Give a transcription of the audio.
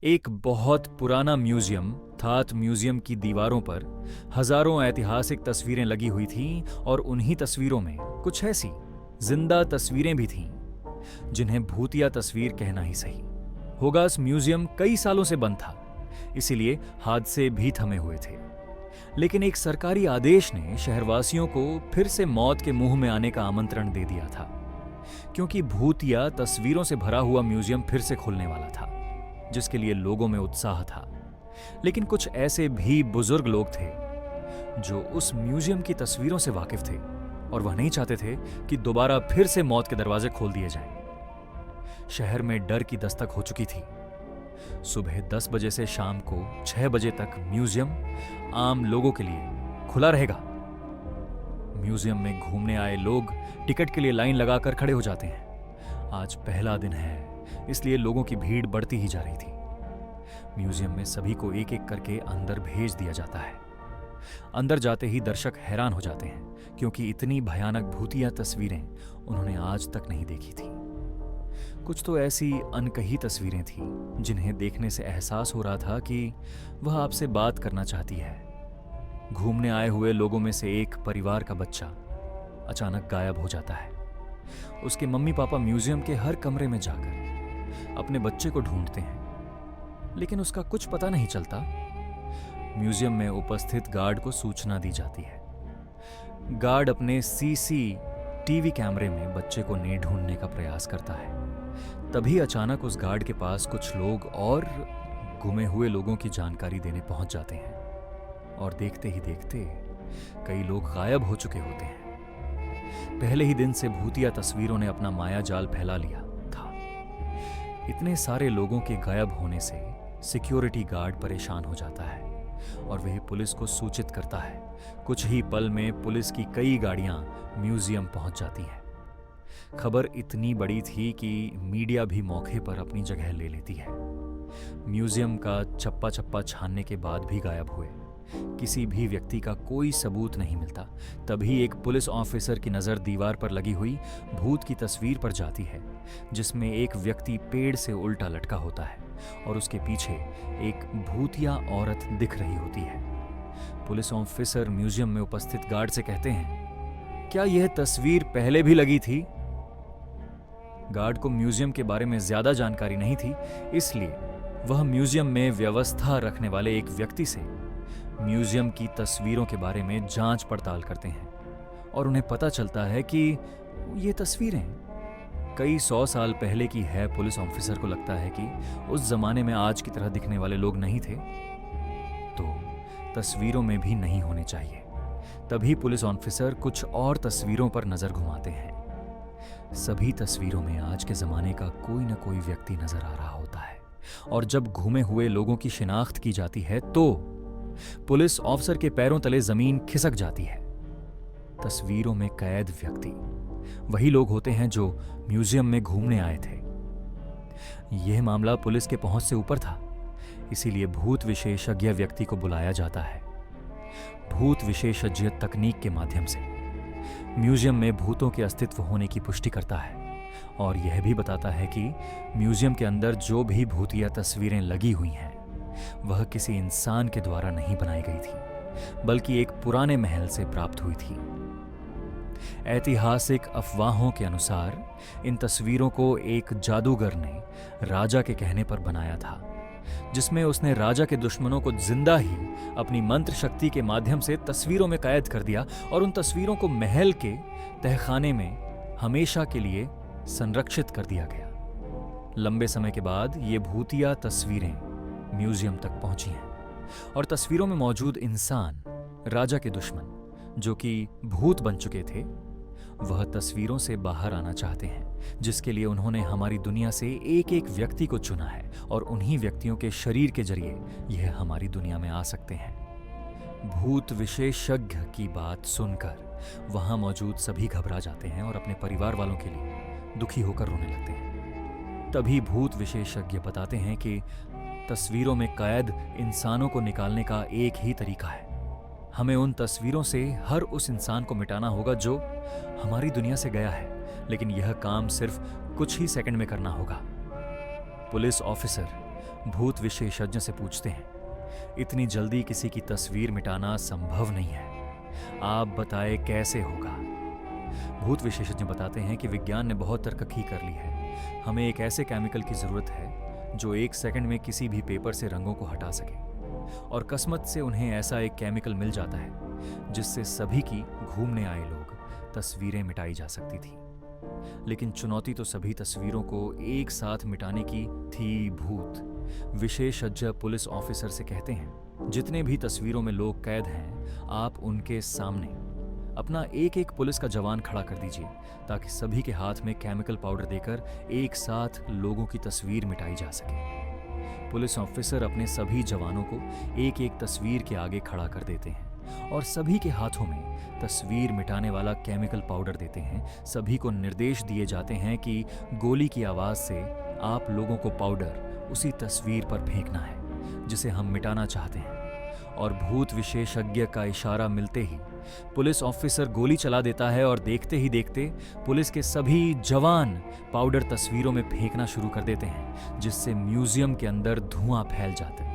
एक बहुत पुराना म्यूजियम थात म्यूजियम की दीवारों पर हजारों ऐतिहासिक तस्वीरें लगी हुई थीं और उन्हीं तस्वीरों में कुछ ऐसी जिंदा तस्वीरें भी थीं जिन्हें भूतिया तस्वीर कहना ही सही होगा। इस म्यूजियम कई सालों से बंद था, इसीलिए हादसे भी थमे हुए थे। लेकिन एक सरकारी आदेश ने शहरवासियों को फिर से मौत के मुंह में आने का आमंत्रण दे दिया था, क्योंकि भूतिया तस्वीरों से भरा हुआ म्यूजियम फिर से खुलने वाला था, जिसके लिए लोगों में उत्साह था। लेकिन कुछ ऐसे भी बुजुर्ग लोग थे जो उस म्यूजियम की तस्वीरों से वाकिफ थे और वह नहीं चाहते थे कि दोबारा फिर से मौत के दरवाजे खोल दिए जाएं। शहर में डर की दस्तक हो चुकी थी। सुबह 10 बजे से शाम को 6 बजे तक म्यूजियम आम लोगों के लिए खुला रहेगा। म्यूजियम में घूमने आए लोग टिकट के लिए लाइन लगाकर खड़े हो जाते हैं। आज पहला दिन है, इसलिए लोगों की भीड़ बढ़ती ही जा रही थी। म्यूजियम में सभी को एक एक करके अंदर भेज दिया जाता है। अंदर जाते ही दर्शक हैरान हो जाते हैं, क्योंकि इतनी भयानक भूतिया तस्वीरें उन्होंने आज तक नहीं देखी थी। कुछ तो ऐसी अनकही तस्वीरें थीं जिन्हें देखने से एहसास हो रहा था कि वह आपसे बात करना चाहती है। घूमने आए हुए लोगों में से एक परिवार का बच्चा अचानक गायब हो जाता है। उसके मम्मी पापा म्यूजियम के हर कमरे में जाकर अपने बच्चे को ढूंढते हैं, लेकिन उसका कुछ पता नहीं चलता। म्यूजियम में उपस्थित गार्ड को सूचना दी जाती है। गार्ड अपने सीसीटीवी कैमरे में बच्चे को नहीं ढूंढने का प्रयास करता है। तभी अचानक उस गार्ड के पास कुछ लोग और गुमे हुए लोगों की जानकारी देने पहुंच जाते हैं, और देखते ही देखते कई लोग गायब हो चुके होते हैं। पहले ही दिन से भूतिया तस्वीरों ने अपना माया जाल फैला लिया था। इतने सारे लोगों के गायब होने से सिक्योरिटी गार्ड परेशान हो जाता है और वह पुलिस को सूचित करता है। कुछ ही पल में पुलिस की कई गाड़ियां म्यूजियम पहुंच जाती हैं। खबर इतनी बड़ी थी कि मीडिया भी मौके पर अपनी जगह ले लेती है। म्यूजियम का चप्पा चप्पा छानने के बाद भी गायब हुए किसी भी व्यक्ति का कोई सबूत नहीं मिलता। तभी एक पुलिस ऑफिसर की नजर दीवार पर लगी हुई भूत की तस्वीर पर जाती है, जिसमें एक व्यक्ति पेड़ से उल्टा लटका होता है और उसके पीछे एक भूतिया औरत दिख रही होती है। पुलिस ऑफिसर म्यूजियम में उपस्थित गार्ड से कहते हैं, क्या यह तस्वीर पहले भी लगी थी? गार्ड को म्यूजियम के बारे में ज्यादा जानकारी नहीं थी, इसलिए वह म्यूजियम में व्यवस्था रखने वाले एक व्यक्ति से म्यूजियम की तस्वीरों के बारे में जांच पड़ताल करते हैं और उन्हें पता चलता है कि ये तस्वीरें कई 100 साल पहले की है। पुलिस ऑफिसर को लगता है कि उस जमाने में आज की तरह दिखने वाले लोग नहीं थे, तो तस्वीरों में भी नहीं होने चाहिए। तभी पुलिस ऑफिसर कुछ और तस्वीरों पर नजर घुमाते हैं। सभी तस्वीरों में आज के जमाने का कोई न कोई व्यक्ति नजर आ रहा होता है, और जब घूमे हुए लोगों की शिनाख्त की जाती है तो पुलिस ऑफिसर के पैरों तले जमीन खिसक जाती है। तस्वीरों में कैद व्यक्ति वही लोग होते हैं जो म्यूजियम में घूमने आए थे। यह मामला पुलिस के पहुंच से ऊपर था, इसीलिए भूत विशेषज्ञ व्यक्ति को बुलाया जाता है। भूत विशेषज्ञ तकनीक के माध्यम से म्यूजियम में भूतों के अस्तित्व होने की पुष्टि करता है और यह भी बताता है कि म्यूजियम के अंदर जो भी भूतिया तस्वीरें लगी हुई हैं वह किसी इंसान के द्वारा नहीं बनाई गई थी, बल्कि एक पुराने महल से प्राप्त हुई थी। ऐतिहासिक अफवाहों के अनुसार इन तस्वीरों को एक जादूगर ने राजा के कहने पर बनाया था, जिसमें उसने राजा के दुश्मनों को जिंदा ही अपनी मंत्र शक्ति के माध्यम से तस्वीरों में कैद कर दिया और उन तस्वीरों को महल के तहखाने में हमेशा के लिए संरक्षित कर दिया गया। लंबे समय के बाद ये भूतिया तस्वीरें म्यूजियम तक पहुंची हैं और तस्वीरों में मौजूद इंसान, राजा के दुश्मन जो कि भूत बन चुके थे, वह तस्वीरों से बाहर आना चाहते हैं, जिसके लिए उन्होंने हमारी दुनिया से एक एक व्यक्ति को चुना है और उन्हीं व्यक्तियों के शरीर के जरिए यह हमारी दुनिया में आ सकते हैं। भूत विशेषज्ञ की बात सुनकर वहां मौजूद सभी घबरा जाते हैं और अपने परिवार वालों के लिए दुखी होकर रोने लगते हैं। तभी भूत विशेषज्ञ बताते हैं कि तस्वीरों में कैद इंसानों को निकालने का एक ही तरीका है। हमें उन तस्वीरों से हर उस इंसान को मिटाना होगा जो हमारी दुनिया से गया है, लेकिन यह काम सिर्फ कुछ ही सेकंड में करना होगा। पुलिस ऑफिसर भूत विशेषज्ञ से पूछते हैं, इतनी जल्दी किसी की तस्वीर मिटाना संभव नहीं है, आप बताएं कैसे होगा। भूत विशेषज्ञ बताते हैं कि विज्ञान ने बहुत तरक्की कर ली है। हमें एक ऐसे केमिकल की जरूरत है जो 1 सेकंड में किसी भी पेपर से रंगों को हटा सके। और किस्मत से उन्हें ऐसा एक केमिकल मिल जाता है जिससे सभी की घूमने आए लोग तस्वीरें मिटाई जा सकती थी। लेकिन चुनौती तो सभी तस्वीरों को एक साथ मिटाने की थी। भूत विशेषज्ञ पुलिस ऑफिसर से कहते हैं, जितने भी तस्वीरों में लोग कैद हैं, आप उनके सामने अपना एक एक पुलिस का जवान खड़ा कर दीजिए ताकि सभी के हाथ में केमिकल पाउडर देकर एक साथ लोगों की तस्वीर मिटाई जा सके। पुलिस ऑफिसर अपने सभी जवानों को एक एक तस्वीर के आगे खड़ा कर देते हैं और सभी के हाथों में तस्वीर मिटाने वाला केमिकल पाउडर देते हैं। सभी को निर्देश दिए जाते हैं कि गोली की आवाज से आप लोगों को पाउडर उसी तस्वीर पर फेंकना है जिसे हम मिटाना चाहते हैं। और भूत विशेषज्ञ का इशारा मिलते ही पुलिस ऑफिसर गोली चला देता है और देखते ही देखते पुलिस के सभी जवान पाउडर तस्वीरों में फेंकना शुरू कर देते हैं, जिससे म्यूजियम के अंदर धुआं फैल जाता है।